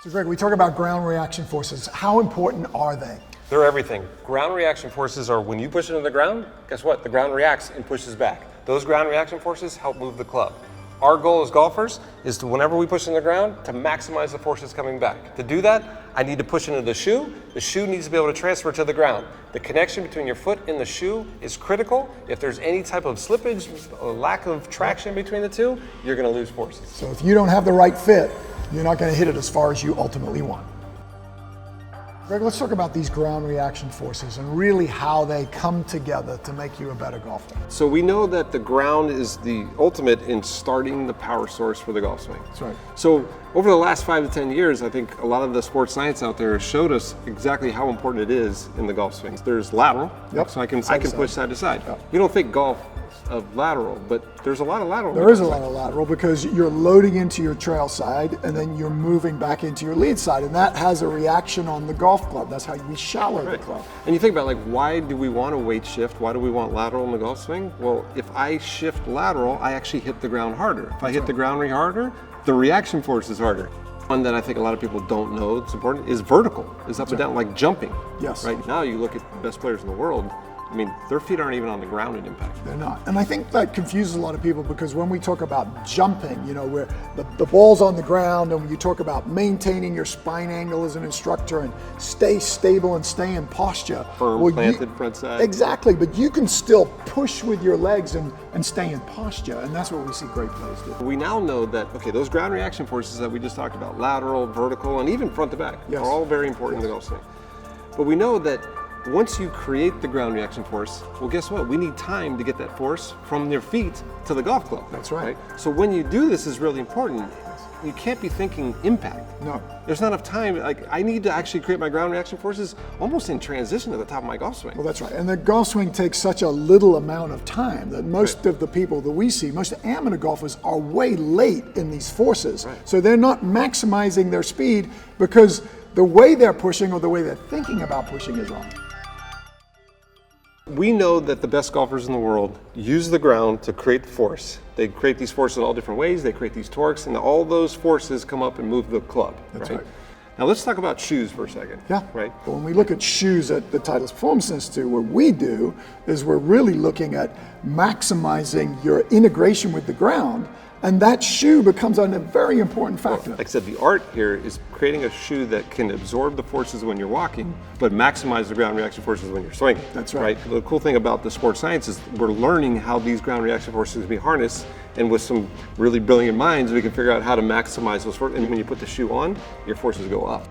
So Greg, we talk about ground reaction forces. How important are they? They're everything. Ground reaction forces are when you push it into the ground, guess what? The ground reacts and pushes back. Those ground reaction forces help move the club. Our goal as golfers is to, whenever we push in the ground, to maximize the forces coming back. To do that, I need to push into the shoe. The shoe needs to be able to transfer to the ground. The connection between your foot and the shoe is critical. If there's any type of slippage, or lack of traction between the two, you're going to lose forces. So if you don't have the right fit, you're not going to hit it as far as you ultimately want. Greg, let's talk about these ground reaction forces and really how they come together to make you a better golfer. So we know that the ground is the ultimate in starting the power source for the golf swing. That's right. So over the last 5 to 10 years, I think a lot of the sports science out there has showed us exactly how important it is in the golf swing. There's lateral, Yep. so I can push side to side. Yep. We don't think golf of lateral, but there's a lot of lateral. There is a lot of lateral because you're loading into your trail side and then you're moving back into your lead side, and that has a reaction on the golf club. That's how we shallow the club. And you think about, like, why do we want a weight shift? Why do we want lateral in the golf swing? Well, if I shift lateral, I actually hit the ground harder. If I hit the ground harder, the reaction force is harder. One that I think a lot of people don't know it's important is vertical, is up and down, like jumping. Yes. Right now you look at the best players in the world, I mean, their feet aren't even on the ground at impact. They're not. And I think that confuses a lot of people because when we talk about jumping, you know, where the ball's on the ground, and when you talk about maintaining your spine angle as an instructor and stay stable and stay in posture. Firm, planted, front side. Exactly, but you can still push with your legs and stay in posture, and that's what we see great players do. We now know that, okay, those ground reaction forces that we just talked about, lateral, vertical, and even front to back, Yes. are all very important in the golf swing. But we know that once you create the ground reaction force, well, guess what? We need time to get that force from your feet to the golf club. That's right. So when you do this is really important. You can't be thinking impact. No. There's not enough time. Like, I need to actually create my ground reaction forces almost in transition to the top of my golf swing. Well, that's right. And the golf swing takes such a little amount of time that most of the people that we see, most amateur golfers, are way late in these forces. Right. So they're not maximizing their speed because the way they're pushing or the way they're thinking about pushing is wrong. We know that the best golfers in the world use the ground to create the force. They create these forces in all different ways. They create these torques, and all those forces come up and move the club. That's right. Now let's talk about shoes for a second. Yeah. Right. But when we look at shoes at the Titleist Performance Institute, what we do is we're really looking at maximizing your integration with the ground, and that shoe becomes a very important factor. Like I said, the art here is creating a shoe that can absorb the forces when you're walking, but maximize the ground reaction forces when you're swinging. That's right. The cool thing about the sports science is we're learning how these ground reaction forces can be harnessed, and with some really brilliant minds, we can figure out how to maximize those forces. And when you put the shoe on, your forces go up.